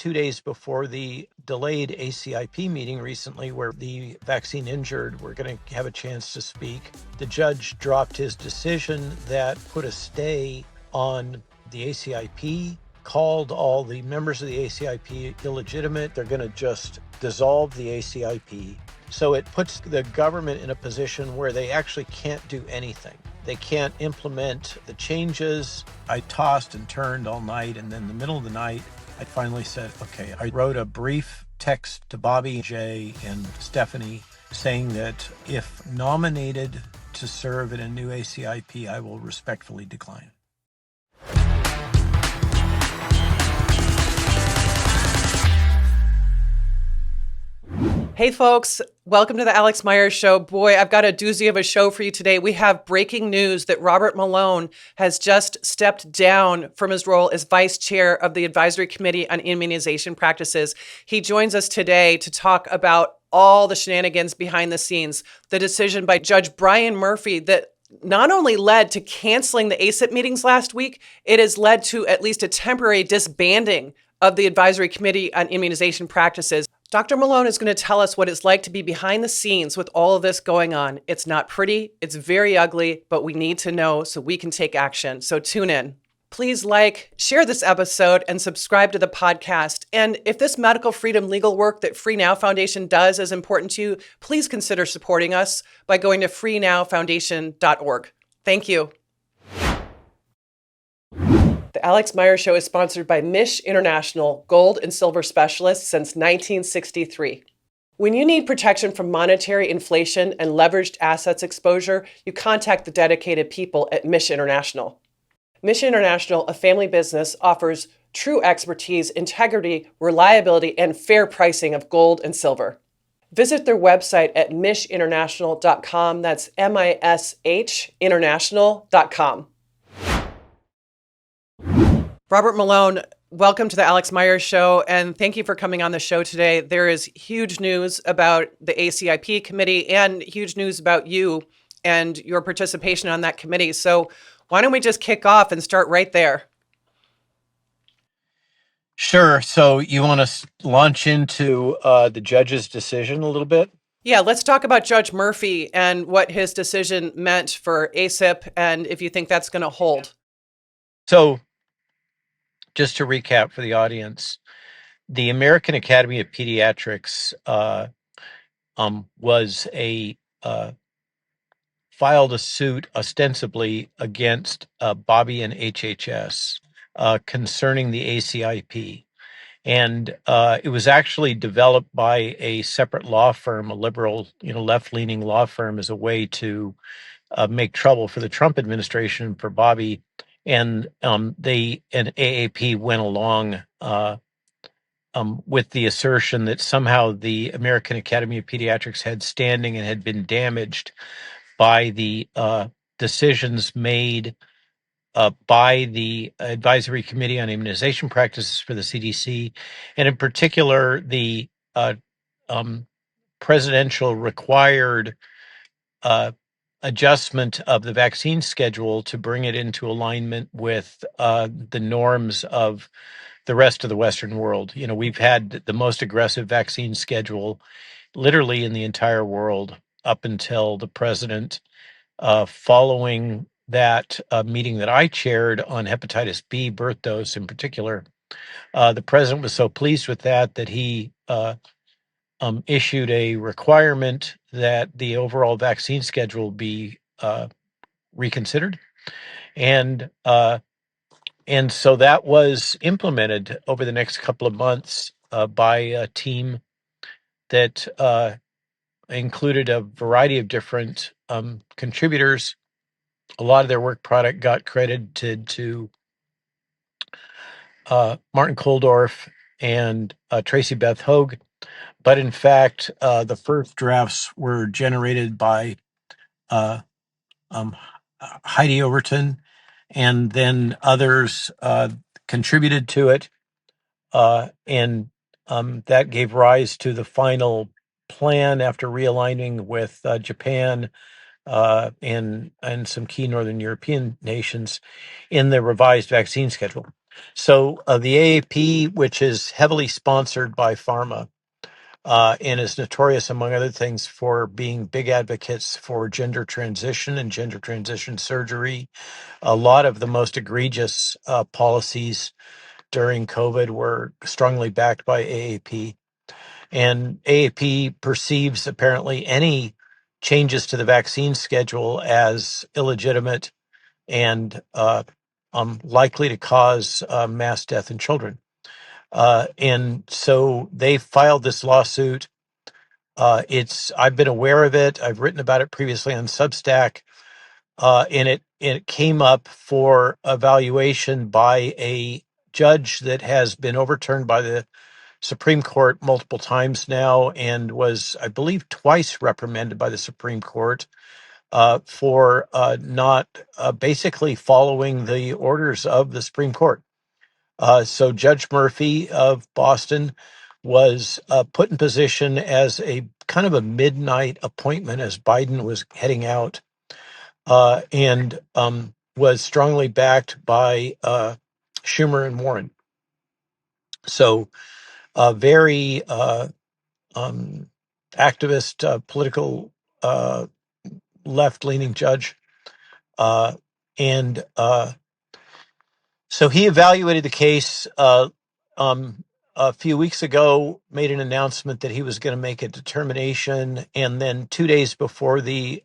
2 days before the delayed ACIP meeting recently, where the vaccine injured were going to have a chance to speak, the judge dropped his decision that put a stay on the ACIP, called all the members of the ACIP illegitimate. They're going to just dissolve the ACIP. So it puts the government in a position where they actually can't do anything. They can't implement the changes. I tossed and turned all night, and then in the middle of the night, I finally said, okay, I wrote a brief text to Bobby, Jay, and Stephanie saying that if nominated to serve in a new ACIP, I will respectfully decline. Hey folks, welcome to the Alix Mayer Show. Boy, I've got a doozy of a show for you today. We have breaking news that Robert Malone has just stepped down from his role as vice chair of the Advisory Committee on Immunization Practices. He joins us today to talk about all the shenanigans behind the scenes, the decision by Judge Brian Murphy that not only led to canceling the ACIP meetings last week, it has led to at least a temporary disbanding of the Advisory Committee on Immunization Practices. Dr. Malone is going to tell us what it's like to be behind the scenes with all of this going on. It's not pretty, it's very ugly, but we need to know so we can take action. So tune in. Please like, share this episode, and subscribe to the podcast. And if this medical freedom legal work that Free Now Foundation does is important to you, please consider supporting us by going to freenowfoundation.org. Thank you. The Alix Mayer Show is sponsored by Mish International, gold and silver specialists since 1963. When you need protection from monetary inflation and leveraged assets exposure, you contact the dedicated people at Mish International. Mish International, a family business, offers true expertise, integrity, reliability, and fair pricing of gold and silver. Visit their website at mishinternational.com. That's MISH international.com. Robert Malone, welcome to the Alix Mayer Show, and thank you for coming on the show today. There is huge news about the ACIP committee and huge news about you and your participation on that committee. So why don't we just kick off and start right there? Sure. So you want to launch into the judge's decision a little bit? Yeah, let's talk about Judge Murphy and what his decision meant for ACIP and if you think that's going to hold. So just to recap for the audience, the American Academy of Pediatrics filed a suit ostensibly against Bobby and HHS concerning the ACIP. And it was actually developed by a separate law firm, a liberal, left-leaning law firm, as a way to make trouble for the Trump administration and for Bobby. And AAP went along with the assertion that somehow the American Academy of Pediatrics had standing and had been damaged by the decisions made by the Advisory Committee on Immunization Practices for the CDC, and in particular, the presidential required adjustment of the vaccine schedule to bring it into alignment with the norms of the rest of the Western world. We've had the most aggressive vaccine schedule literally in the entire world up until the president, following that meeting that I chaired on hepatitis B birth dose in particular. The president was so pleased with that he issued a requirement that the overall vaccine schedule be reconsidered. And so that was implemented over the next couple of months by a team that included a variety of different contributors. A lot of their work product got credited to Martin Koldorf and Tracy Beth Hogue. But in fact, the first drafts were generated by Heidi Overton, and then others contributed to it. And that gave rise to the final plan after realigning with Japan and some key Northern European nations in the revised vaccine schedule. So the AAP, which is heavily sponsored by pharma, and is notorious, among other things, for being big advocates for gender transition and gender transition surgery. A lot of the most egregious policies during COVID were strongly backed by AAP. And AAP perceives apparently any changes to the vaccine schedule as illegitimate and likely to cause mass death in children. And so they filed this lawsuit. I've been aware of it. I've written about it previously on Substack, and it came up for evaluation by a judge that has been overturned by the Supreme Court multiple times now, and was, I believe, twice reprimanded by the Supreme Court for not basically following the orders of the Supreme Court. So Judge Murphy of Boston was put in position as a kind of a midnight appointment as Biden was heading out, and was strongly backed by Schumer and Warren. So a very activist, political, left-leaning judge. And so he evaluated the case a few weeks ago, made an announcement that he was going to make a determination. And then 2 days before the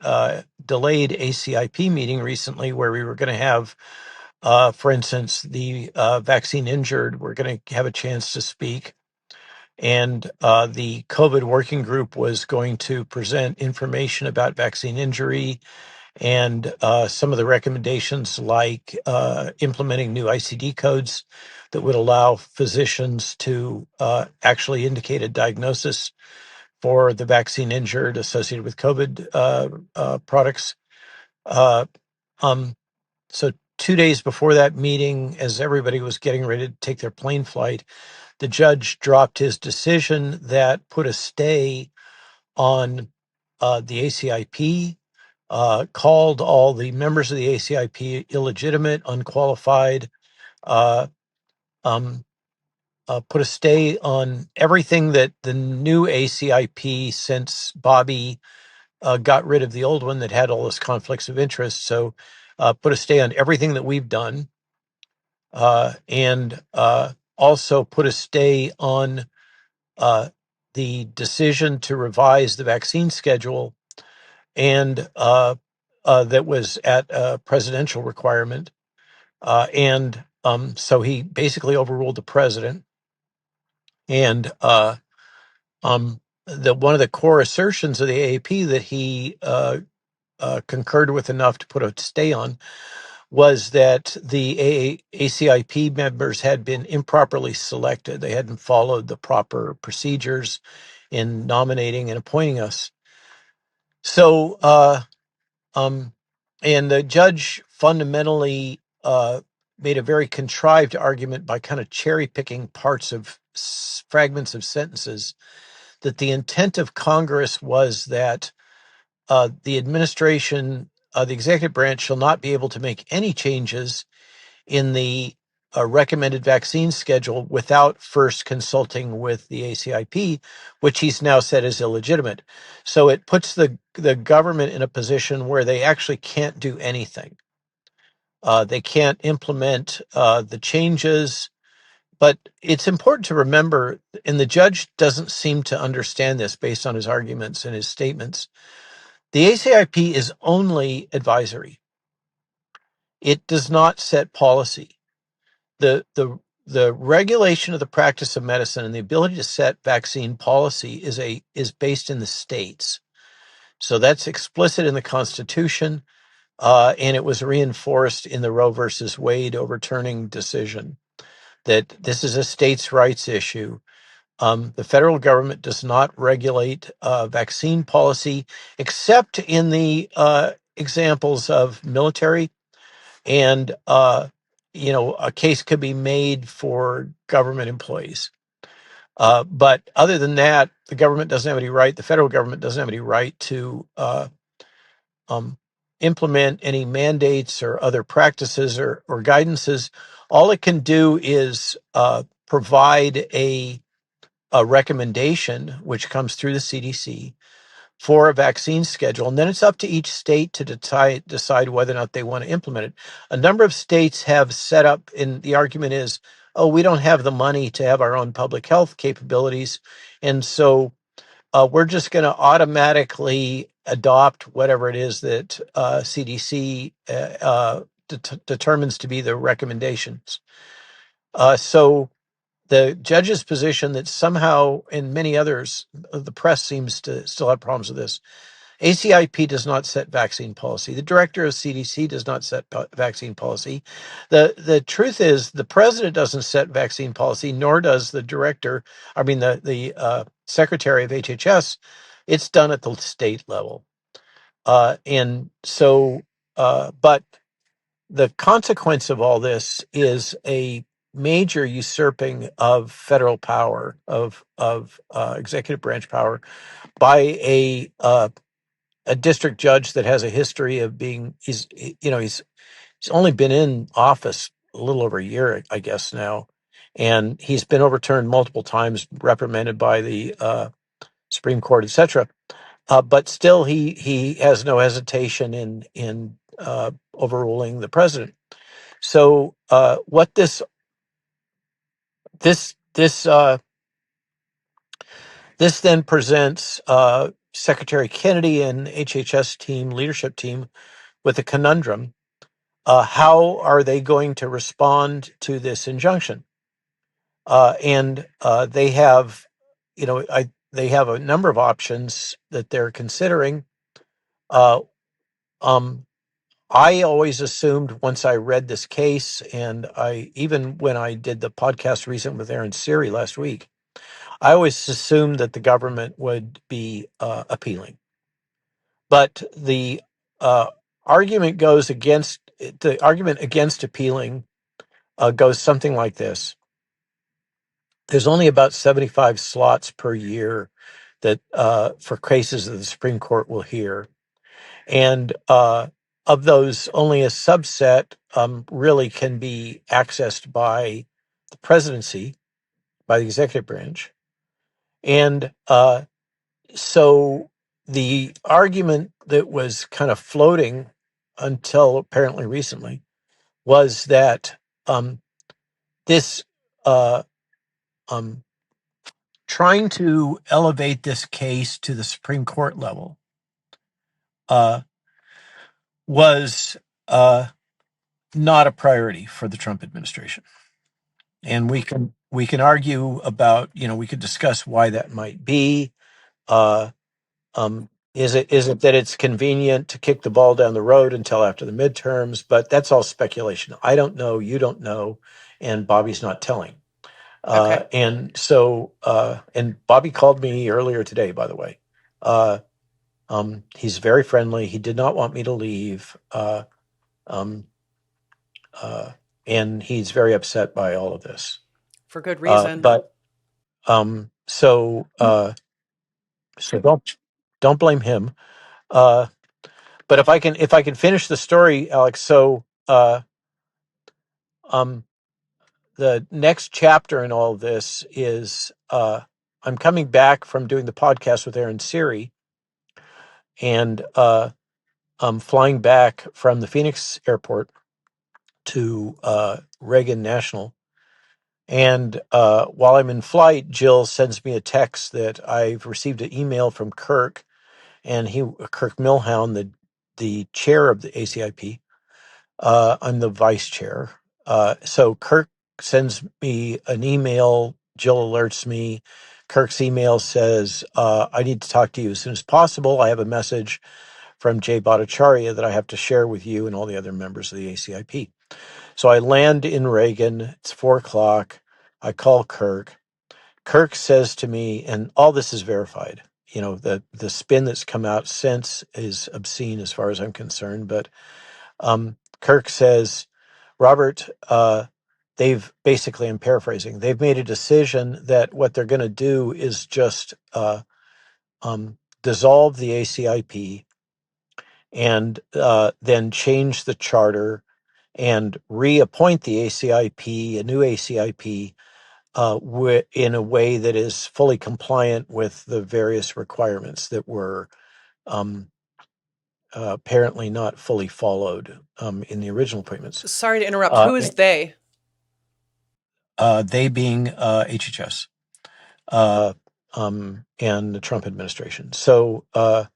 delayed ACIP meeting recently, where we were going to have, for instance, the vaccine injured, we're going to have a chance to speak. And the COVID working group was going to present information about vaccine injury and some of the recommendations, like implementing new ICD codes that would allow physicians to actually indicate a diagnosis for the vaccine injured associated with COVID products. Uh, um, so 2 days before that meeting, as everybody was getting ready to take their plane flight, the judge dropped his decision that put a stay on the ACIP, called all the members of the ACIP illegitimate, unqualified, uh, um, put a stay on everything that the new ACIP, since Bobby got rid of the old one that had all those conflicts of interest. So put a stay on everything that we've done, and also put a stay on the decision to revise the vaccine schedule, and that was at a presidential requirement. And so he basically overruled the president. And one of the core assertions of the AAP that he concurred with enough to put a stay on was that the ACIP members had been improperly selected. They hadn't followed the proper procedures in nominating and appointing us. So, and the judge fundamentally made a very contrived argument by kind of cherry picking parts of fragments of sentences, that the intent of Congress was that the administration, the executive branch, shall not be able to make any changes in the recommended vaccine schedule without first consulting with the ACIP, which he's now said is illegitimate. So it puts the government in a position where they actually can't do anything. They can't implement the changes. But it's important to remember, and the judge doesn't seem to understand this based on his arguments and his statements, the ACIP is only advisory. It does not set policy. The regulation of the practice of medicine and the ability to set vaccine policy is based in the states. So that's explicit in the Constitution, and it was reinforced in the Roe versus Wade overturning decision, that this is a states' rights issue. The federal government does not regulate vaccine policy, except in the examples of military, and a case could be made for government employees. But other than that, the government doesn't have any right. The federal government doesn't have any right to implement any mandates or other practices or guidances. All it can do is provide a recommendation, which comes through the CDC, for a vaccine schedule. And then it's up to each state to decide whether or not they want to implement it. A number of states have set up, and the argument is, oh, we don't have the money to have our own public health capabilities. And so we're just going to automatically adopt whatever it is that CDC determines to be the recommendations. So the judge's position that somehow, and many others, the press seems to still have problems with this. ACIP does not set vaccine policy. The director of CDC does not set vaccine policy. The truth is, the president doesn't set vaccine policy, nor does the secretary of HHS. It's done at the state level. And so, but the consequence of all this is a major usurping of federal power, of executive branch power, by a district judge that has a history of being, he's only been in office a little over a year, I guess now, and he's been overturned multiple times, reprimanded by the Supreme Court, etc. But still, he has no hesitation in overruling the president. So what this then presents Secretary Kennedy and HHS leadership team with a conundrum. How are they going to respond to this injunction? And they have, they have a number of options that they're considering. I always assumed, once I read this case, and even when I did the podcast recent with Aaron Siri last week, I always assumed that the government would be appealing. But the argument against appealing goes something like this. There's only about 75 slots per year that for cases that the Supreme Court will hear. And of those, only a subset really can be accessed by the presidency, by the executive branch. And so the argument that was kind of floating until apparently recently was that this trying to elevate this case to the Supreme Court level was not a priority for the Trump administration. And we can argue about, we could discuss why that might be. Is it that it's convenient to kick the ball down the road until after the midterms? But that's all speculation. I don't know. You don't know. And Bobby's not telling. Okay. And so, and Bobby called me earlier today, by the way. He's very friendly. He did not want me to leave. And he's very upset by all of this. For good reason. So don't blame him. But if I can finish the story, Alex. So the next chapter in all of this is I'm coming back from doing the podcast with Aaron Siri, and I'm flying back from the Phoenix airport to Reagan National. And while I'm in flight, Jill sends me a text that I've received an email from Kirk, and Kirk Milhound, the chair of the ACIP. I'm the vice chair. So Kirk sends me an email. Jill alerts me. Kirk's email says, I need to talk to you as soon as possible. I have a message from Jay Bhattacharya that I have to share with you and all the other members of the ACIP. So I land in Reagan. It's 4:00. I call Kirk. Kirk says to me, and all this is verified, the spin that's come out since is obscene as far as I'm concerned. But Kirk says, Robert, they've basically, I'm paraphrasing, they've made a decision that what they're going to do is just dissolve the ACIP and then change the charter and reappoint the ACIP, a new ACIP, in a way that is fully compliant with the various requirements that were apparently not fully followed in the original appointments. Sorry to interrupt. Who is they? They being HHS and the Trump administration. So then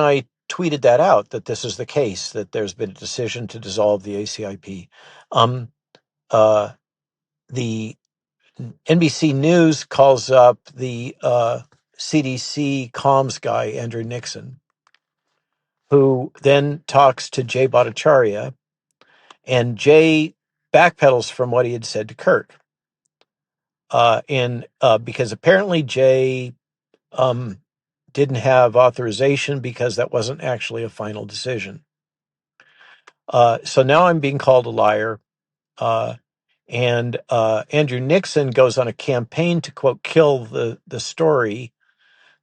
I tweeted that out, that this is the case, that there's been a decision to dissolve the ACIP. The NBC News calls up the CDC comms guy, Andrew Nixon, who then talks to Jay Bhattacharya, and Jay backpedals from what he had said to Kirk. Because apparently Jay didn't have authorization because that wasn't actually a final decision. So now I'm being called a liar. And Andrew Nixon goes on a campaign to, quote, kill the story,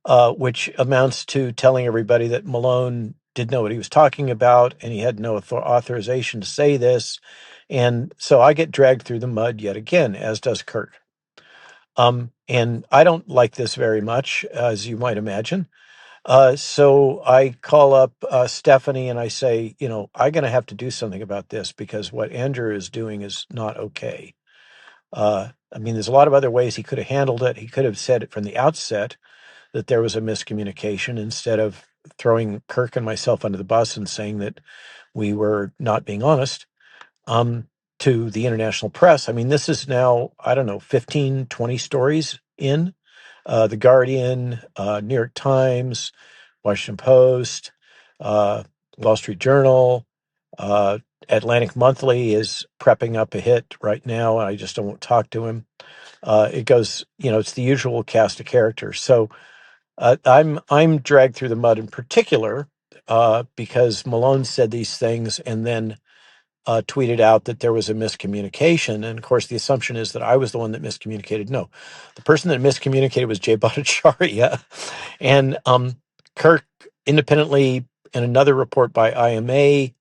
which amounts to telling everybody that Malone didn't know what he was talking about and he had no authorization to say this. And so I get dragged through the mud yet again, as does Kirk. And I don't like this very much, as you might imagine. So I call up Stephanie and I say, I'm going to have to do something about this because what Andrew is doing is not okay. There's a lot of other ways he could have handled it. He could have said it from the outset that there was a miscommunication instead of throwing Kirk and myself under the bus and saying that we were not being honest to the international press. This is now, 15, 20 stories in. The Guardian, New York Times, Washington Post, Wall Street Journal, Atlantic Monthly is prepping up a hit right now, and I just don't talk to him. It goes, it's the usual cast of characters. So I'm dragged through the mud in particular because Malone said these things and then tweeted out that there was a miscommunication. And of course, the assumption is that I was the one that miscommunicated. No, the person that miscommunicated was Jay Bhattacharya. And Kirk, independently, in another report by IMA,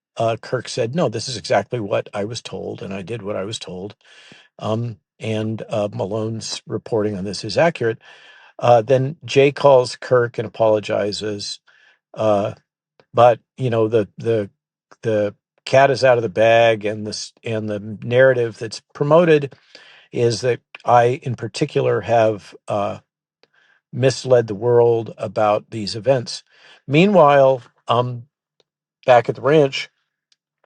Kirk said, no, this is exactly what I was told, and I did what I was told. And Malone's reporting on this is accurate. Then Jay calls Kirk and apologizes. But the cat is out of the bag, and the narrative that's promoted is that I, in particular, have misled the world about these events. Meanwhile, back at the ranch,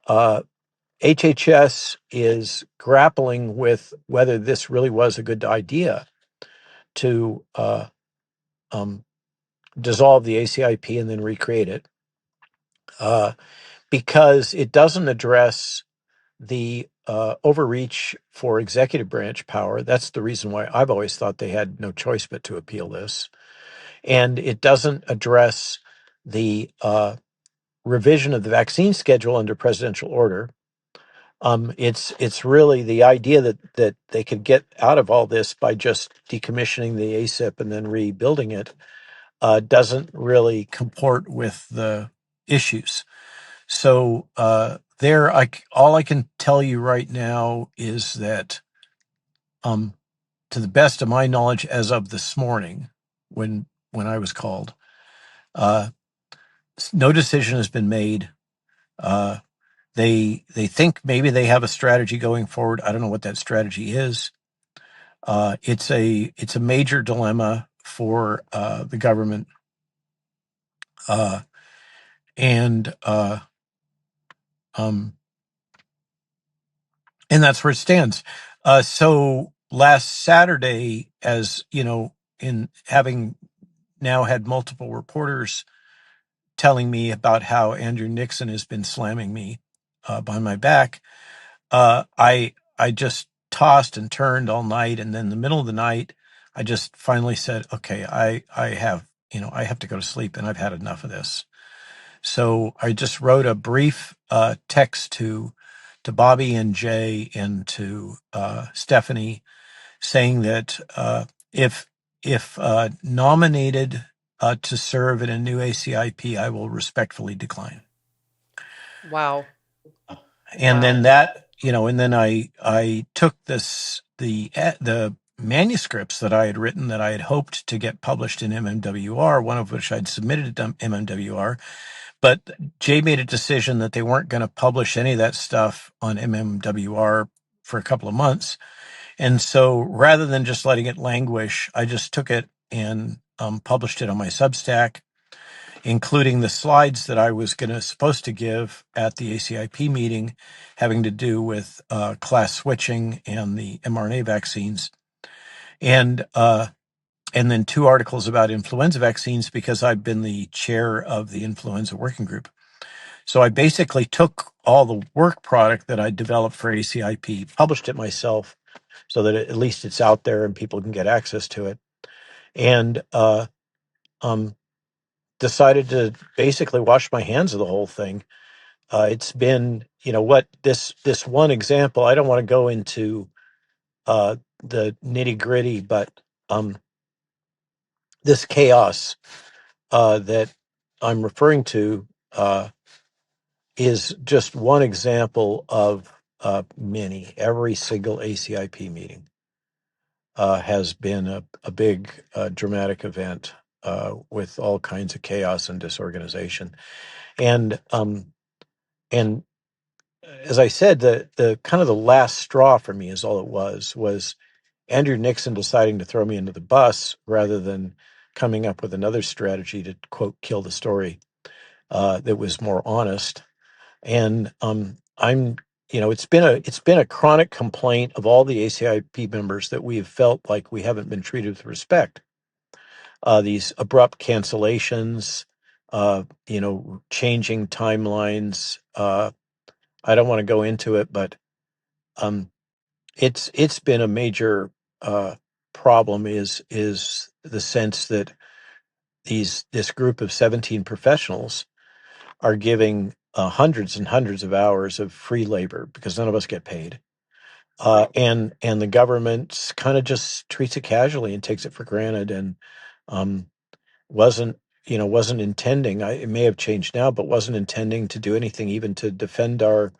HHS is grappling with whether this really was a good idea to dissolve the ACIP and then recreate it, because it doesn't address the overreach for executive branch power. That's the reason why I've always thought they had no choice but to appeal this. And it doesn't address the revision of the vaccine schedule under presidential order. It's really the idea that they could get out of all this by just decommissioning the ACIP and then rebuilding it doesn't really comport with the issues. So all I can tell you right now is that, to the best of my knowledge, as of this morning, when I was called, no decision has been made. They think maybe they have a strategy going forward. I don't know what that strategy is. It's a major dilemma for the government, and that's where it stands. So last Saturday, as you know, in having now had multiple reporters telling me about how Andrew Nixon has been slamming me behind my back, I just tossed and turned all night, and then in the middle of the night, I just finally said, "Okay, I have to go to sleep, and I've had enough of this." So I just wrote a brief text to Bobby and Jay and to Stephanie, saying that if nominated to serve in a new ACIP, I will respectfully decline. Wow. And then Wow. and then I took the manuscripts that I had written that I had hoped to get published in MMWR, one of which I'd submitted to MMWR, but Jay made a decision that they weren't going to publish any of that stuff on MMWR for a couple of months. And so rather than just letting it languish, I just took it and published it on my Substack, including the slides that I was supposed to give at the ACIP meeting, having to do with class switching and the mRNA vaccines, and then 2 articles about influenza vaccines because I've been the chair of the influenza working group. So I basically took all the work product that I developed for ACIP, published it myself, so that at least it's out there and people can get access to it, and decided to basically wash my hands of the whole thing. It's been, what this one example. I don't want to go into the nitty gritty, but this chaos that I'm referring to is just one example of many. Every single ACIP meeting has been a big dramatic event with all kinds of chaos and disorganization. And and as I said, the kind of the last straw for me is all it was Andrew Nixon deciding to throw me into the bus rather than coming up with another strategy to quote kill the story that was more honest. And I'm it's been a chronic complaint of all the ACIP members that we have felt like we haven't been treated with respect. These abrupt cancellations, changing timelines. I don't want to go into it, but um, it's been a major problem. Is the sense that this group of 17 professionals are giving hundreds and hundreds of hours of free labor because none of us get paid, and the government kind of just treats it casually and takes it for granted, and um, wasn't intending. It may have changed now, but wasn't intending to do anything even to defend our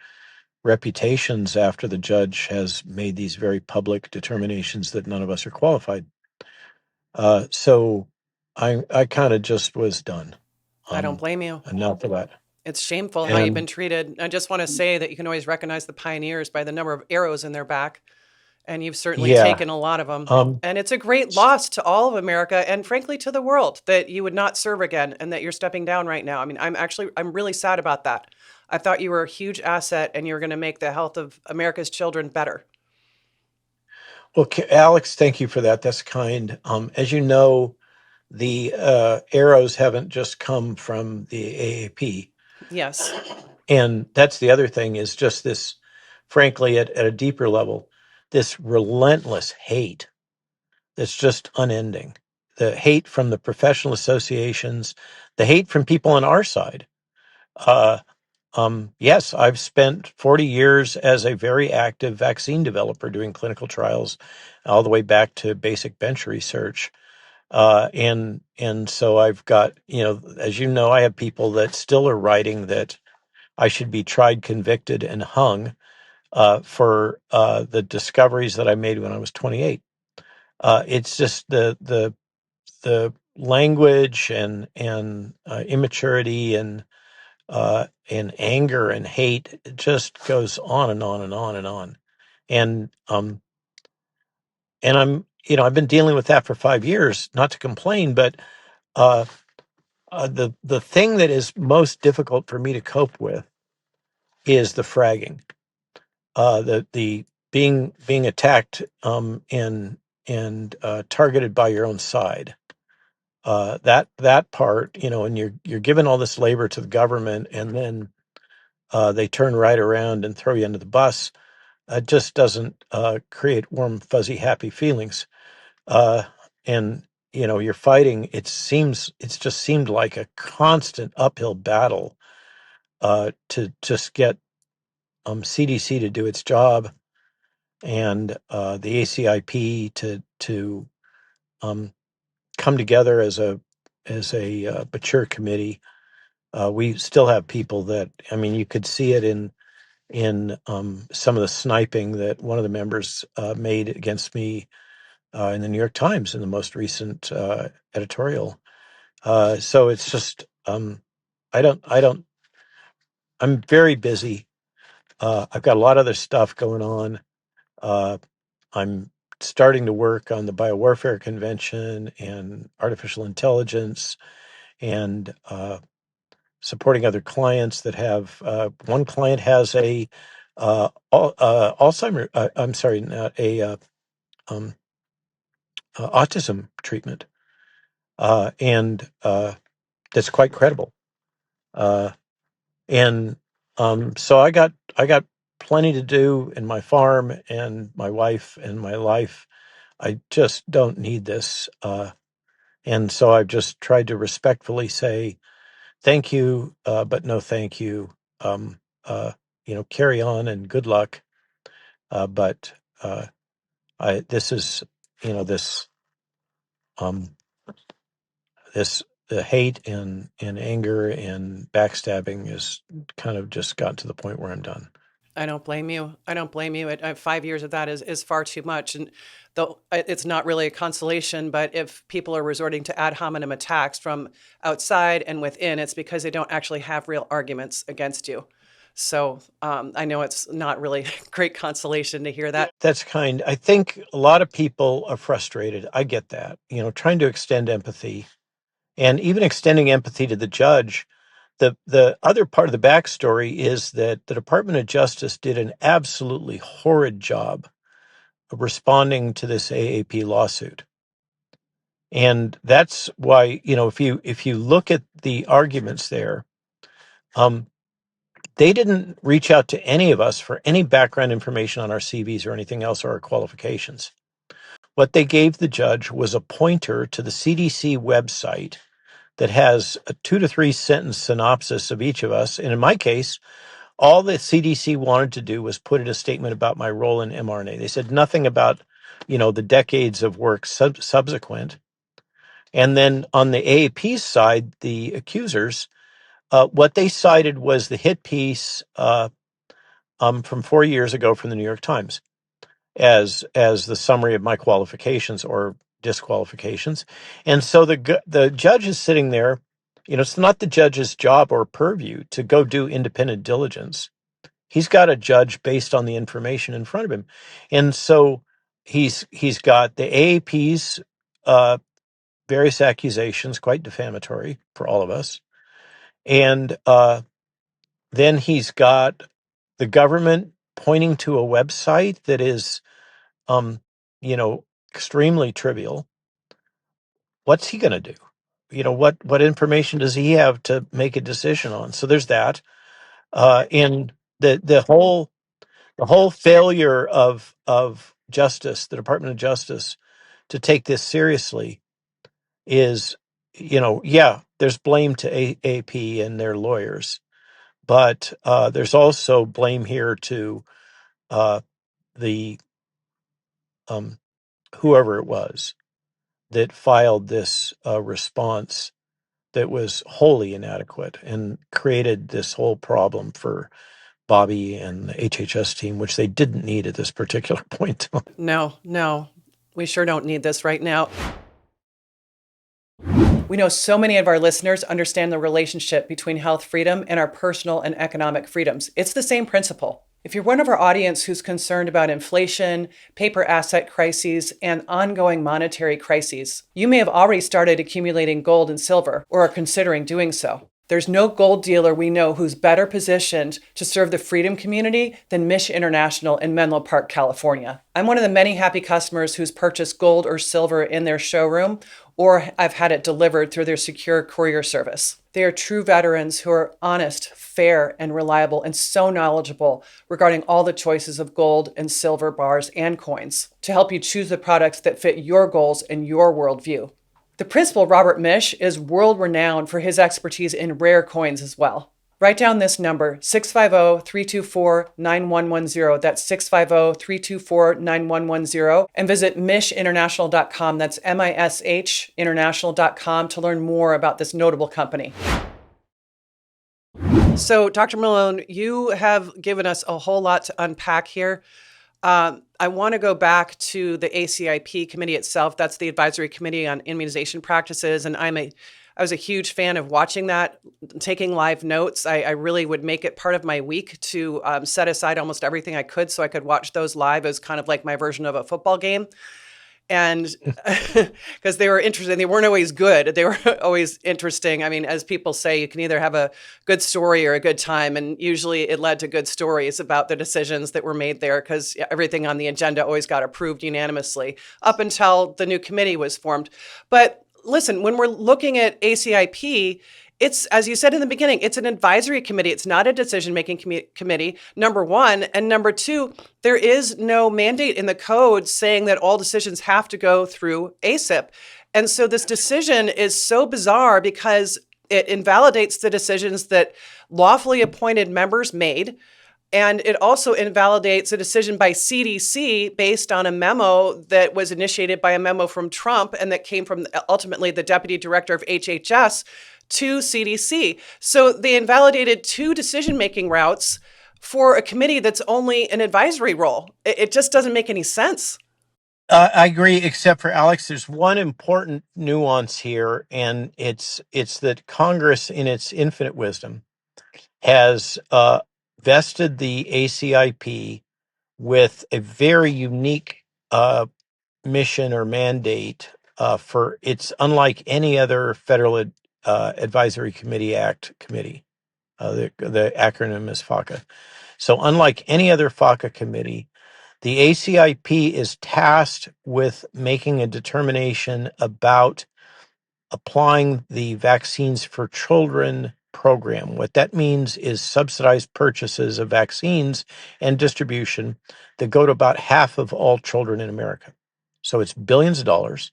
reputations after the judge has made these very public determinations that none of us are qualified. So I kind of just was done. I don't blame you. Enough of that. It's shameful how you've been And treated. I just want to say that you can always recognize the pioneers by the number of arrows in their back, and you've certainly yeah, taken a lot of them. um, And it's a great loss to all of America and frankly to the world that you would not serve again and that you're stepping down right now. I mean, I'm really sad about that. I thought you were a huge asset and you're going to make the health of America's children better. well, Alex, thank you for that. That's kind. As you know, the arrows haven't just come from the AAP. Yes. And that's the other thing is just this, frankly, at a deeper level, this relentless hate that's just unending. The hate from the professional associations, the hate from people on our side. Uh, yes, I've spent 40 years as a very active vaccine developer doing clinical trials all the way back to basic bench research. And so I've got, as you know, I have people that still are writing that I should be tried, convicted, and hung for the discoveries that I made when I was 28. It's just the language and immaturity and anger and hate just goes on and on and on and on. And I'm I've been dealing with that for 5 years. Not to complain, but uh, the thing that is most difficult for me to cope with is the fragging, the being attacked and targeted by your own side. That part, and you're giving all this labor to the government, and then they turn right around and throw you under the bus. It just doesn't create warm, fuzzy, happy feelings. Uh, and you're fighting. It's just seemed like a constant uphill battle to just get CDC to do its job and the ACIP to um, come together mature committee. We still have people that, I mean, you could see it in some of the sniping that one of the members made against me in the New York Times in the most recent editorial. So it's just I'm very busy. I've got a lot of other stuff going on. I'm starting to work on the Biowarfare Convention and artificial intelligence and supporting other clients that have. One client has a Alzheimer. I'm sorry, not a um, autism treatment, and that's quite credible. And so I got plenty to do in my farm and my wife and my life. I just don't need this. And so I've just tried to respectfully say thank you, but no thank you. Um, uh, carry on and good luck. But this is, this um, this the hate and anger and backstabbing is kind of just gotten to the point where I'm done. I don't blame you. I don't blame you. 5 years of that is far too much. And though it's not really a consolation, but if people are resorting to ad hominem attacks from outside and within, it's because they don't actually have real arguments against you. So I know it's not really great consolation to hear that. That's kind. I think a lot of people are frustrated. I get that. Trying to extend empathy and even extending empathy to the judge. The other part of the backstory is that the Department of Justice did an absolutely horrid job of responding to this AAP lawsuit. And that's why, if you look at the arguments there, they didn't reach out to any of us for any background information on our CVs or anything else or our qualifications. What they gave the judge was a pointer to the CDC website that has a 2 to 3 sentence synopsis of each of us. And in my case, all the CDC wanted to do was put in a statement about my role in mRNA. They said nothing about, the decades of work subsequent. And then on the AAP side, the accusers, what they cited was the hit piece from 4 years ago from the New York Times as the summary of my qualifications or disqualifications. And so the judge is sitting there. It's not the judge's job or purview to go do independent diligence. He's got to judge based on the information in front of him. And so he's got the AAP's various accusations, quite defamatory for all of us. And then he's got the government pointing to a website that is extremely trivial. What's he going to do? What information does he have to make a decision on? So there's that. And the whole failure of justice, the Department of Justice, to take this seriously is, there's blame to AP and their lawyers, but there's also blame here to the whoever it was that filed this response that was wholly inadequate and created this whole problem for Bobby and the HHS team, which they didn't need at this particular point. No, we sure don't need this right now. We know so many of our listeners understand the relationship between health freedom and our personal and economic freedoms. It's the same principle. If you're one of our audience who's concerned about inflation, paper asset crises, and ongoing monetary crises, you may have already started accumulating gold and silver or are considering doing so. There's no gold dealer we know who's better positioned to serve the freedom community than Mish International in Menlo Park, California. I'm one of the many happy customers who's purchased gold or silver in their showroom, or I've had it delivered through their secure courier service. They are true veterans who are honest, fair, and reliable, and so knowledgeable regarding all the choices of gold and silver bars and coins to help you choose the products that fit your goals and your worldview. The principal, Robert Mish, is world-renowned for his expertise in rare coins as well. Write down this number, 650-324-9110. That's 650-324-9110. And visit mishinternational.com. That's MISH international.com to learn more about this notable company. So, Dr. Malone, you have given us a whole lot to unpack here. I want to go back to the ACIP committee itself. That's the Advisory Committee on Immunization Practices. And I was a huge fan of watching that, taking live notes. I really would make it part of my week to set aside almost everything I could so I could watch those live. It was kind of like my version of a football game. And because they were interesting, they weren't always good. They were always interesting. I mean, as people say, you can either have a good story or a good time. And usually it led to good stories about the decisions that were made there because everything on the agenda always got approved unanimously up until the new committee was formed. But listen, when we're looking at ACIP, it's, as you said in the beginning, it's an advisory committee. It's not a decision-making committee, number one. And number two, there is no mandate in the code saying that all decisions have to go through ACIP. And so this decision is so bizarre because it invalidates the decisions that lawfully appointed members made. And it also invalidates a decision by CDC based on a memo that was initiated by a memo from Trump and that came from ultimately the deputy director of HHS to CDC. So they invalidated two decision-making routes for a committee that's only an advisory role. It just doesn't make any sense. I agree, except for Alex. There's one important nuance here, and it's that Congress, in its infinite wisdom, has vested the ACIP with a very unique mission or mandate for it's unlike any other federal advisory committee act committee. The acronym is FACA. So unlike any other FACA committee, the ACIP is tasked with making a determination about applying the Vaccines for Children program. What that means is subsidized purchases of vaccines and distribution that go to about half of all children in America. So it's billions of dollars,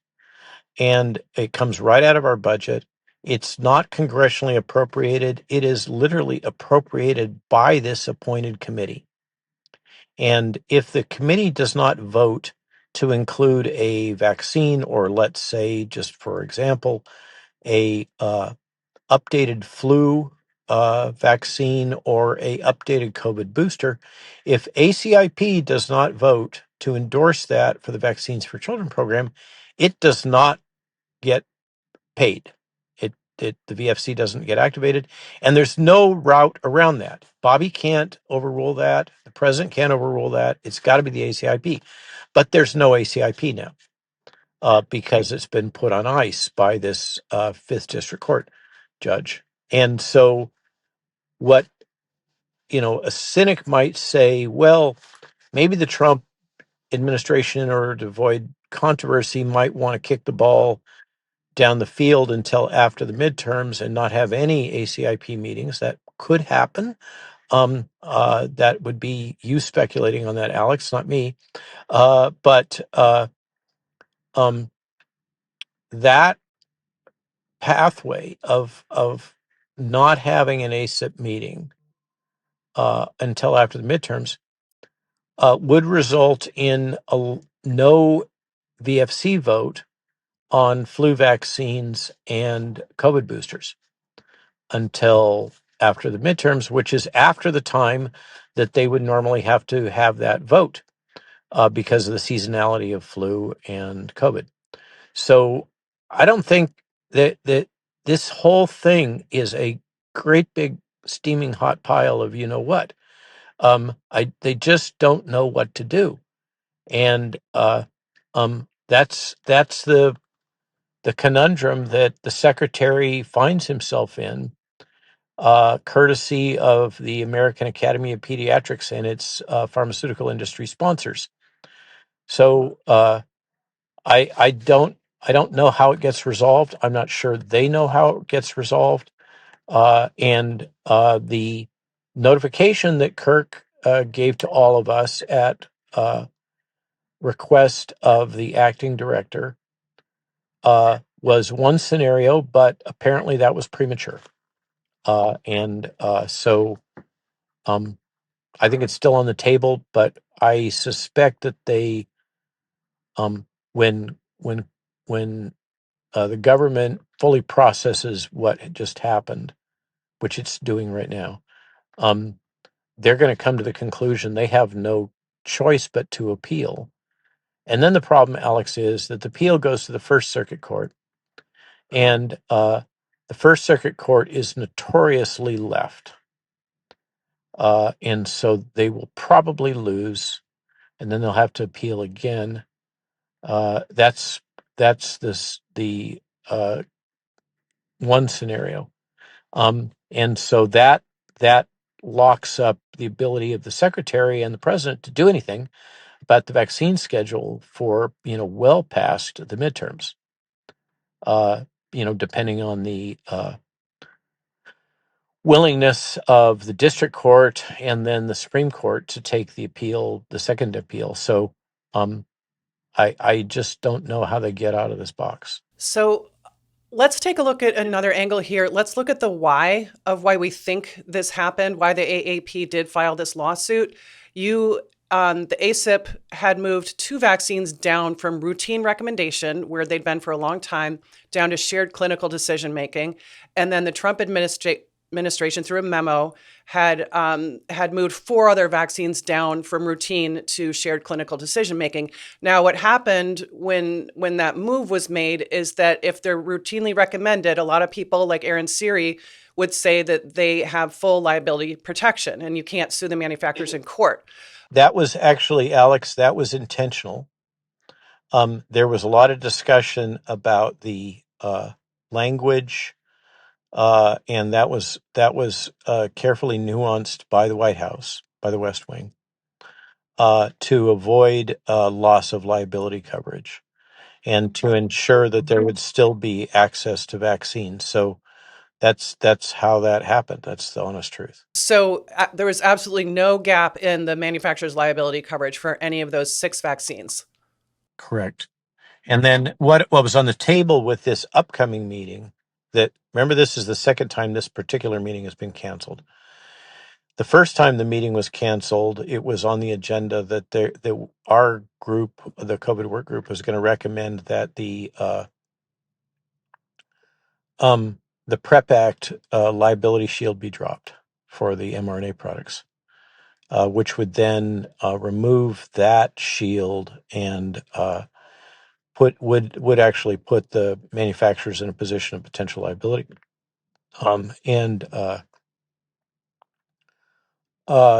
and it comes right out of our budget. It's not congressionally appropriated. It is literally appropriated by this appointed committee. And if the committee does not vote to include a vaccine, or let's say, just for example, a updated flu vaccine or a updated COVID booster, if ACIP does not vote to endorse that for the Vaccines for Children program, it does not get paid. The VFC doesn't get activated, and there's no route around that. Bobby can't overrule that. The president can't overrule that. It's got to be the ACIP, but there's no ACIP now because it's been put on ice by this Fifth District Court judge. And so, what a cynic might say, well, maybe the Trump administration, in order to avoid controversy, might want to kick the ball down the field until after the midterms and not have any ACIP meetings. That could happen. That would be you speculating on that, Alex, not me. But that pathway of not having an ACIP meeting until after the midterms would result in no VFC vote on flu vaccines and COVID boosters until after the midterms, which is after the time that they would normally have to have that vote because of the seasonality of flu and COVID. So I don't think that this whole thing is a great big steaming hot pile of what. They just don't know what to do, and that's the conundrum that the secretary finds himself in, courtesy of the American Academy of Pediatrics and its pharmaceutical industry sponsors. So I don't know how it gets resolved. I'm not sure they know how it gets resolved. And the notification that Kirk gave to all of us at request of the acting director was one scenario, but apparently that was premature. So I think it's still on the table, but I suspect that they, when when when the government fully processes what had just happened, which it's doing right now, um, they're going to come to the conclusion they have no choice but to appeal. And then the problem, Alex, is that the appeal goes to the First Circuit Court, and the First Circuit Court is notoriously left, and so they will probably lose, and then they'll have to appeal again. That's the one scenario, and so that locks up the ability of the secretary and the president to do anything about the vaccine schedule for well past the midterms. Depending on the willingness of the district court and then the Supreme Court to take the appeal, the second appeal. So I just don't know how they get out of this box. So let's take a look at another angle here. Let's look at the why of why we think this happened, why the AAP did file this lawsuit. The ACIP had moved 2 vaccines down from routine recommendation, where they'd been for a long time, down to shared clinical decision making. And then the Trump administration, through a memo, had moved 4 other vaccines down from routine to shared clinical decision making. Now, what happened when that move was made is that if they're routinely recommended, a lot of people like Aaron Siri would say that they have full liability protection and you can't sue the manufacturers in court. That was actually, Alex, that was intentional. There was a lot of discussion about the language, and that was carefully nuanced by the White House, by the West Wing, to avoid loss of liability coverage and to ensure that there would still be access to vaccines. So that's how that happened. That's the honest truth. So there was absolutely no gap in the manufacturer's liability coverage for any of those 6 vaccines. Correct. And then what was on the table with this upcoming meeting, that, remember, this is the second time this particular meeting has been canceled. The first time the meeting was canceled, it was on the agenda that our group, the COVID work group, was going to recommend that the PrEP Act liability shield be dropped for the mRNA products, which would then remove that shield and would actually put the manufacturers in a position of potential liability. And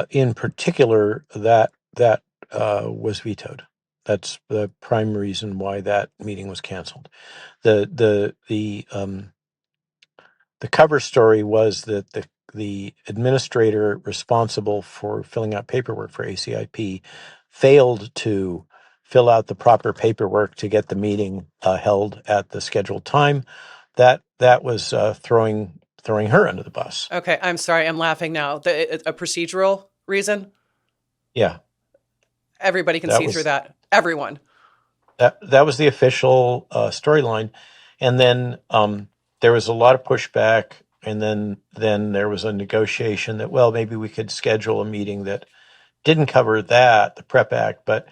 in particular, that was vetoed. That's the prime reason why that meeting was canceled. The cover story was that the administrator responsible for filling out paperwork for ACIP failed to fill out the proper paperwork to get the meeting held at the scheduled time. That was throwing her under the bus. Okay, I'm sorry, I'm laughing now. A procedural reason? Yeah. Everybody can see through that. Everyone. That was the official storyline. And then there was a lot of pushback, and then there was a negotiation that, well, maybe we could schedule a meeting that didn't cover that, the PrEP Act, but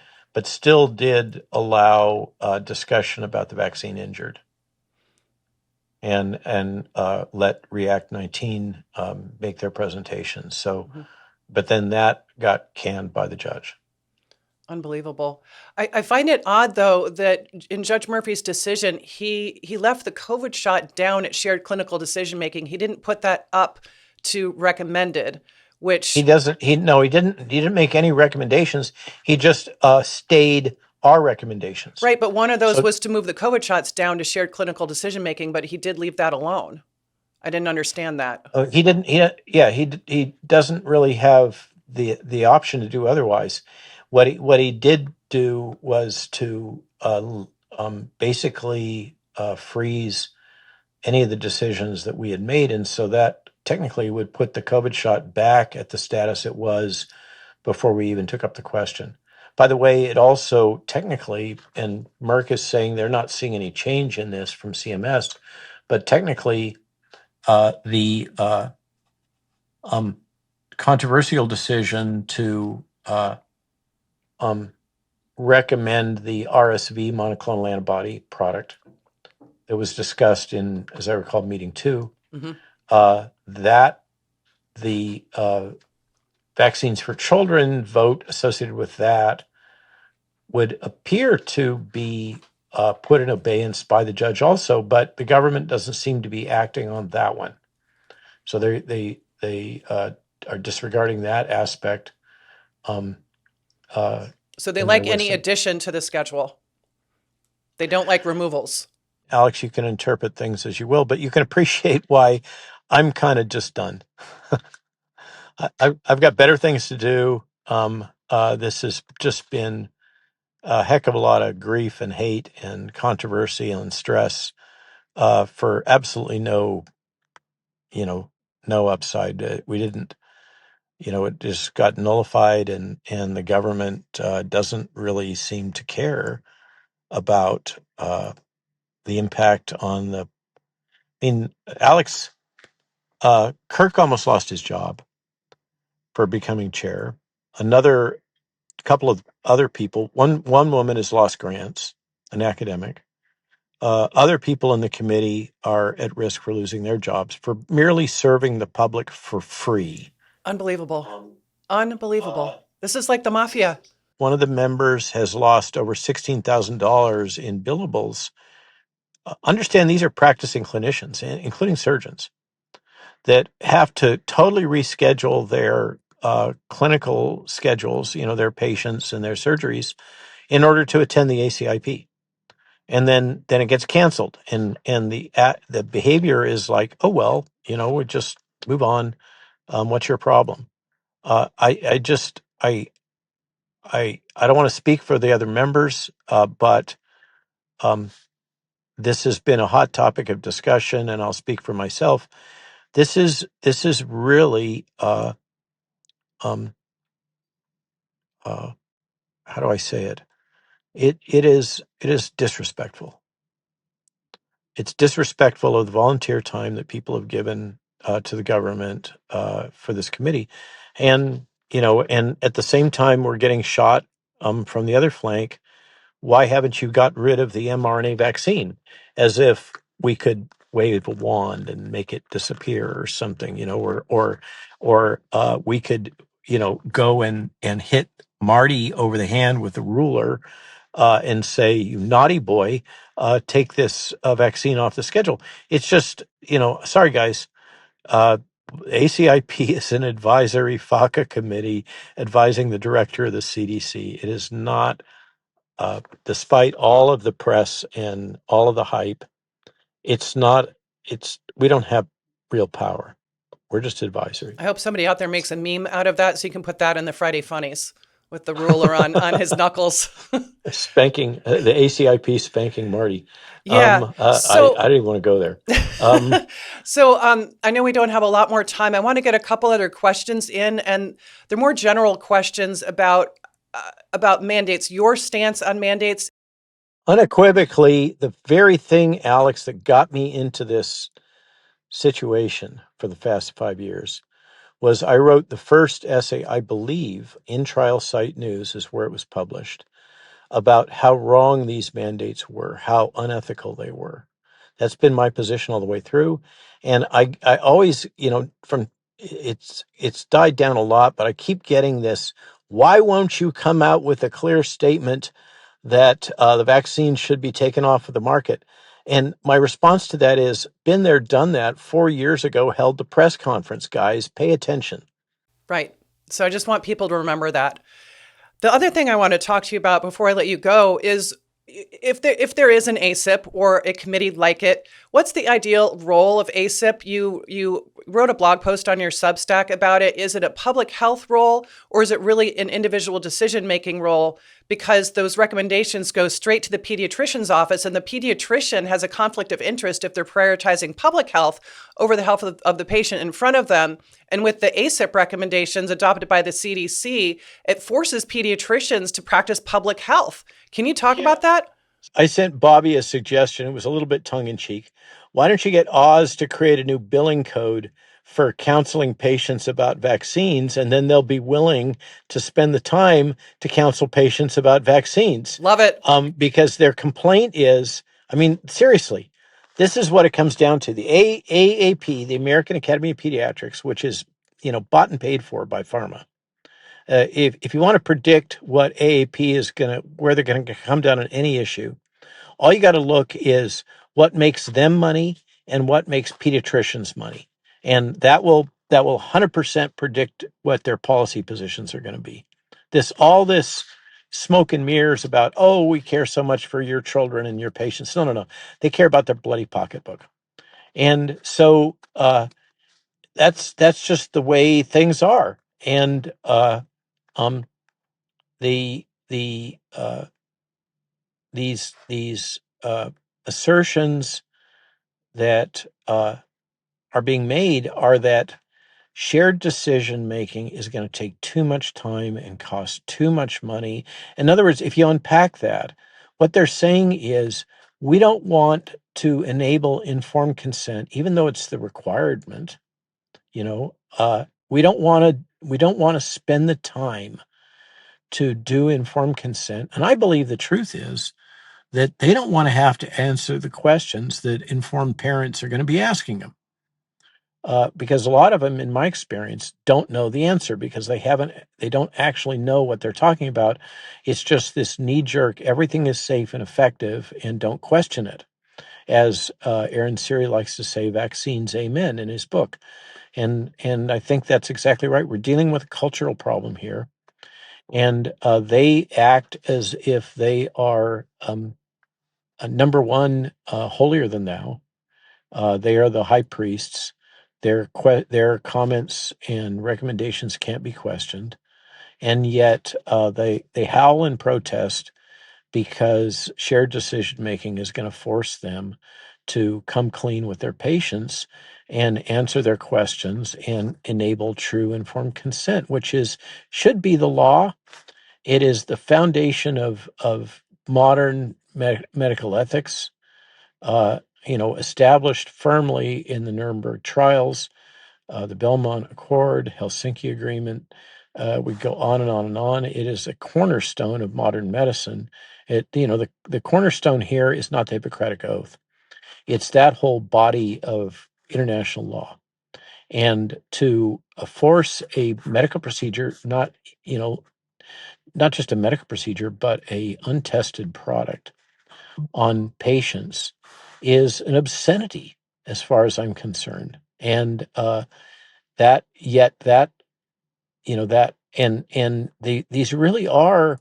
still did allow discussion about the vaccine injured, and let React 19 make their presentation. So, but then that got canned by the judge. Unbelievable. I find it odd, though, that in Judge Murphy's decision, he left the COVID shot down at shared clinical decision making. He didn't put that up to recommended, which he didn't make any recommendations. He just stayed our recommendations. Right, but one of those was to move the COVID shots down to shared clinical decision making, but he did leave that alone. I didn't understand that. He didn't. He doesn't really have the option to do otherwise. What he did do was to basically freeze any of the decisions that we had made, and so that technically would put the COVID shot back at the status it was before we even took up the question. By the way, it also technically, and Merck is saying they're not seeing any change in this from CMS, but technically the controversial decision to recommend the RSV monoclonal antibody product that was discussed in, as I recall, meeting 2, that the vaccines for children vote associated with that would appear to be put in abeyance by the judge also, but the government doesn't seem to be acting on that one. So they are disregarding that aspect. So they like any addition to the schedule. They don't like removals. Alix, you can interpret things as you will, but you can appreciate why I'm kind of just done. I've got better things to do. This has just been a heck of a lot of grief and hate and controversy and stress for absolutely no upside. We didn't, it just got nullified, and the government doesn't really seem to care about the impact on the. I mean, Alix, Kirk almost lost his job for becoming chair. Another couple of other people, one woman has lost grants, an academic. Other people in the committee are at risk for losing their jobs for merely serving the public for free. Unbelievable. Unbelievable. This is like the mafia. One of the members has lost over $16,000 in billables. Understand these are practicing clinicians, including surgeons, that have to totally reschedule their clinical schedules, their patients and their surgeries, in order to attend the ACIP. And then it gets canceled, and the behavior is like, oh well, we just move on. What's your problem? I don't want to speak for the other members, but this has been a hot topic of discussion, and I'll speak for myself. This is really how do I say it? It is disrespectful. It's disrespectful of the volunteer time that people have given to the government for this committee, and and at the same time we're getting shot from the other flank. Why haven't you got rid of the mRNA vaccine? As if we could wave a wand and make it disappear or something, or we could, go and hit Marty over the hand with a ruler and say, "You naughty boy, take this vaccine off the schedule." It's just, sorry guys. ACIP is an advisory FACA committee advising the director of the CDC. It is not. Despite all of the press and all of the hype, we don't have real power. We're just advisory. I hope somebody out there makes a meme out of that so you can put that in the Friday Funnies with the ruler on his knuckles. Spanking, the ACIP spanking Marty. Yeah. I didn't want to go there. So I know we don't have a lot more time. I want to get a couple other questions in, and they're more general questions about mandates, your stance on mandates. Unequivocally, the very thing, Alix, that got me into this situation for the past 5 years was I wrote the first essay, I believe, in Trial Site News is where it was published, about how wrong these mandates were, how unethical they were. That's been my position all the way through. And I always, from it's died down a lot, but I keep getting this, why won't you come out with a clear statement that the vaccine should be taken off of the market? And my response to that is, been there, done that. 4 years ago, held the press conference, guys. Pay attention. Right. So I just want people to remember that. The other thing I want to talk to you about before I let you go is if there is an ACIP or a committee like it, what's the ideal role of ACIP? You wrote a blog post on your Substack about it. Is it a public health role, or is it really an individual decision-making role? Because those recommendations go straight to the pediatrician's office, and the pediatrician has a conflict of interest if they're prioritizing public health over the health of the patient in front of them. And with the ACIP recommendations adopted by the CDC, it forces pediatricians to practice public health. Can you talk about that? I sent Bobby a suggestion. It was a little bit tongue-in-cheek. Why don't you get Oz to create a new billing code for counseling patients about vaccines, and then they'll be willing to spend the time to counsel patients about vaccines. Love it. Because their complaint is, I mean, seriously, this is what it comes down to. The AAP, the American Academy of Pediatrics, which is, bought and paid for by pharma. If you want to predict what AAP is where they're going to come down on any issue, all you got to look is what makes them money and what makes pediatricians money. And that will 100% predict what their policy positions are going to be. All this smoke and mirrors about, oh, we care so much for your children and your patients. No, no, no. They care about their bloody pocketbook. And so that's just the way things are. And um, the these assertions that are being made are that shared decision making is going to take too much time and cost too much money. In other words, if you unpack that, what they're saying is we don't want to enable informed consent, even though it's the requirement. We don't want to spend the time to do informed consent. And I believe the truth is that they don't want to have to answer the questions that informed parents are going to be asking them. Because a lot of them, in my experience, don't know the answer because they don't actually know what they're talking about. It's just this knee-jerk, everything is safe and effective and don't question it. As Aaron Siri likes to say, vaccines, amen, in his book. And I think that's exactly right. We're dealing with a cultural problem here. And they act as if they are number one, holier than thou. They are the high priests. Their comments and recommendations can't be questioned, and yet they howl in protest because shared decision making is going to force them to come clean with their patients and answer their questions and enable true informed consent, which should be the law. It is the foundation of modern medical ethics, established firmly in the Nuremberg trials, the Belmont Accord, Helsinki Agreement. We go on and on and on. It is a cornerstone of modern medicine. The cornerstone here is not the Hippocratic Oath. It's that whole body of international law. And to force a medical procedure, not just a medical procedure, but a untested product on patients is an obscenity as far as I'm concerned. And these really are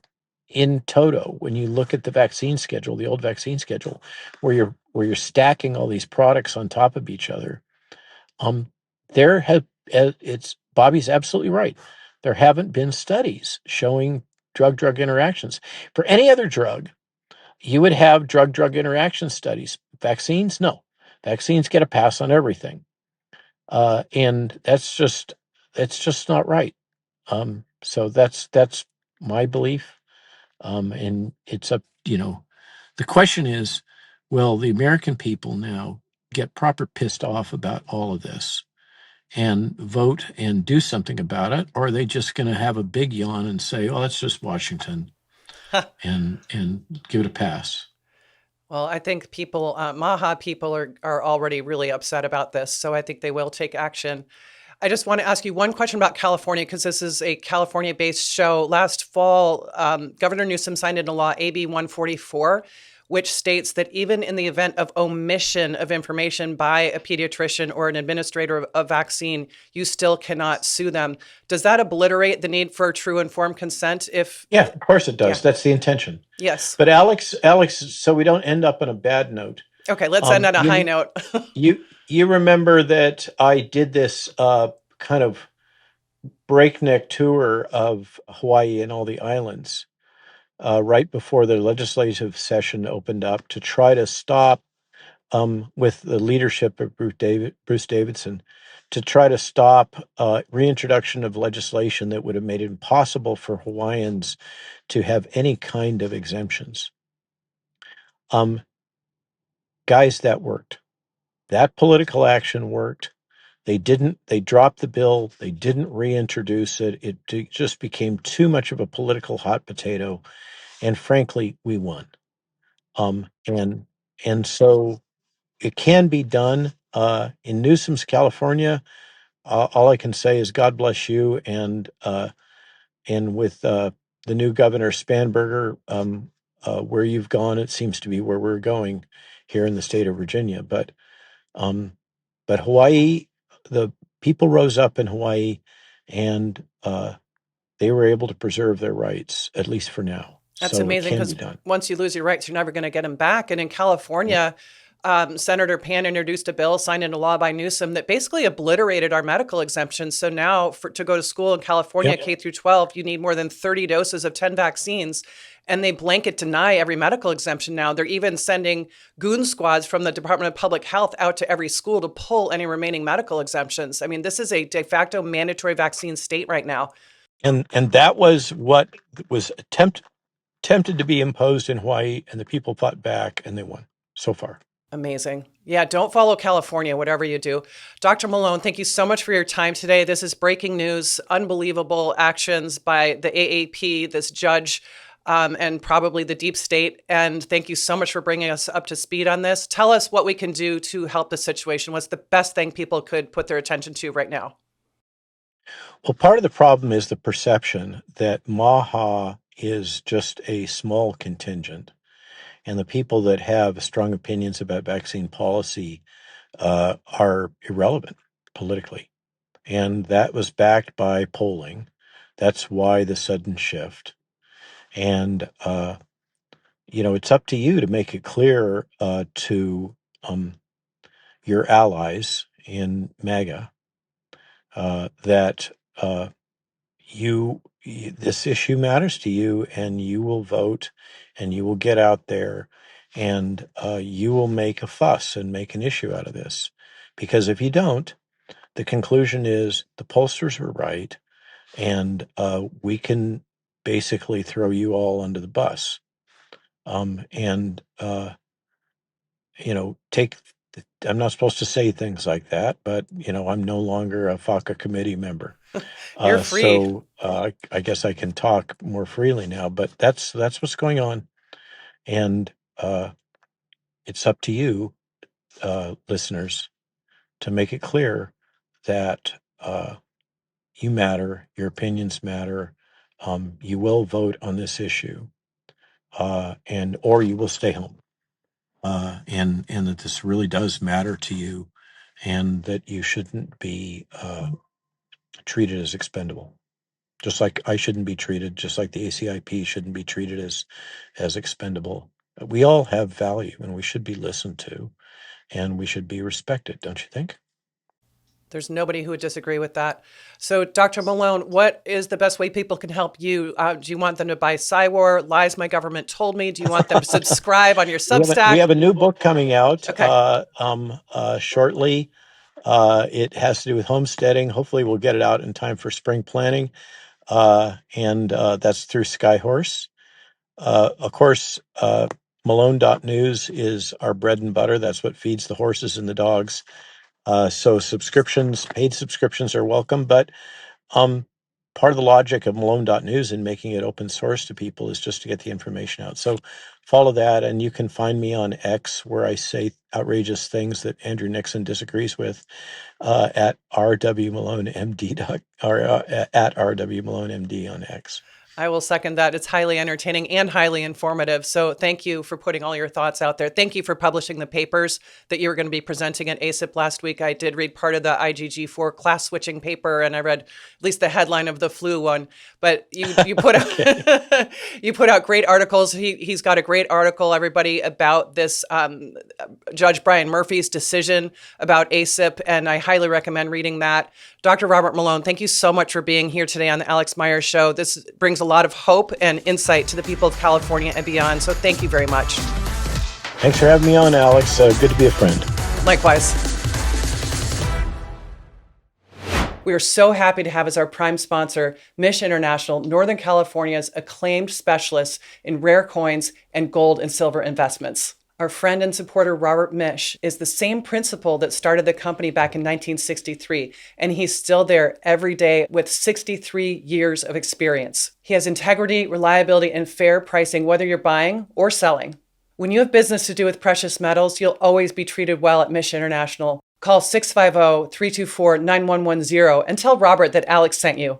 in toto when you look at the vaccine schedule, the old vaccine schedule, where you're stacking all these products on top of each other. It's Bobby's absolutely right. There haven't been studies showing drug-drug interactions. For any other drug, you would have drug-drug interaction studies. Vaccines, no. Vaccines get a pass on everything. And that's just not right. So that's my belief. And it's the question is, will the American people now get proper pissed off about all of this and vote and do something about it? Or are they just going to have a big yawn and say, oh, that's just Washington and give it a pass? Well, I think people, Maha people are already really upset about this. So I think they will take action. I just want to ask you one question about California, because this is a California-based show. Last fall, Governor Newsom signed into law AB 144, which states that even in the event of omission of information by a pediatrician or an administrator of a vaccine, you still cannot sue them. Does that obliterate the need for true informed consent? Yeah, of course it does. Yeah. That's the intention. Yes. But Alix, so we don't end up on a bad note. Okay, let's end on a high note. You remember that I did this kind of breakneck tour of Hawaii and all the islands right before the legislative session opened up to try to stop, with the leadership of Bruce Davidson, to try to stop reintroduction of legislation that would have made it impossible for Hawaiians to have any kind of exemptions. Guys, that worked. That political action worked. They dropped the bill. They didn't reintroduce it. It just became too much of a political hot potato. And frankly, we won. And so it can be done. In Newsom's California, all I can say is God bless you. And with the new governor Spanberger, where you've gone, it seems to be where we're going here in the state of Virginia. Um, but Hawaii, the people rose up in Hawaii, and they were able to preserve their rights, at least for now. That's So it amazing can be because done. once you lose your rights, you're never going to get them back. And in Yep. California, Senator Pan introduced a bill signed into law by Newsom that basically obliterated our medical exemptions. So now to go to school in California, Yep. K through 12, you need more than 30 doses of 10 vaccines. And they blanket deny every medical exemption now. They're even sending goon squads from the Department of Public Health out to every school to pull any remaining medical exemptions. I mean, this is a de facto mandatory vaccine state right now. And that was what was attempted to be imposed in Hawaii, and the people fought back, and they won so far. Amazing. Yeah, don't follow California, whatever you do. Dr. Malone, thank you so much for your time today. This is breaking news, unbelievable actions by the AAP, this judge, and probably the deep state. And thank you so much for bringing us up to speed on this. Tell us what we can do to help the situation. What's the best thing people could put their attention to right now? Well, part of the problem is the perception that MAHA is just a small contingent, and the people that have strong opinions about vaccine policy are irrelevant politically. And that was backed by polling. That's why the sudden shift. And, it's up to you to make it clear to your allies in MAGA that this issue matters to you, and you will vote, and you will get out there, and you will make a fuss and make an issue out of this. Because if you don't, the conclusion is the pollsters were right, and we can basically throw you all under the bus. And take. I'm not supposed to say things like that, but I'm no longer a FACA committee member. You're free. So I guess I can talk more freely now, but that's what's going on. And it's up to you, listeners, to make it clear that you matter, your opinions matter. You will vote on this issue, or you will stay home. And that this really does matter to you, and that you shouldn't be treated as expendable. Just like I shouldn't be treated, just like the ACIP shouldn't be treated as expendable. We all have value, and we should be listened to, and we should be respected, don't you think? There's nobody who would disagree with that. So, Dr. Malone, what is the best way people can help you? Do you want them to buy Cywar, Lies My Government Told Me? Do you want them to subscribe on your Substack? We have a new book coming out Okay. shortly. It has to do with homesteading. Hopefully, we'll get it out in time for spring planting, and that's through Skyhorse. Of course, Malone.news is our bread and butter. That's what feeds the horses and the dogs. So paid subscriptions are welcome, but part of the logic of Malone.news in making it open source to people is just to get the information out. So follow that, and you can find me on X, where I say outrageous things that Andrew Nixon disagrees with, at rwmalonemd, or at rwmalonemd on X. I will second that. It's highly entertaining and highly informative. So thank you for putting all your thoughts out there. Thank you for publishing the papers that you were going to be presenting at ACIP last week. I did read part of the IgG4 class switching paper, and I read at least the headline of the flu one. But you put out you put out great articles. He's got a great article, everybody, about this Judge Brian Murphy's decision about ACIP, and I highly recommend reading that. Dr. Robert Malone, thank you so much for being here today on the Alix Mayer Show. This brings a lot of hope and insight to the people of California and beyond. So thank you very much. Thanks for having me on, Alex. Good to be a friend. Likewise. We are so happy to have as our prime sponsor, Mish International, Northern California's acclaimed specialists in rare coins and gold and silver investments. Our friend and supporter Robert Misch is the same principal that started the company back in 1963, and he's still there every day with 63 years of experience. He has integrity, reliability, and fair pricing, whether you're buying or selling. When you have business to do with precious metals, you'll always be treated well at Misch International. Call 650-324-9110 and tell Robert that Alix sent you.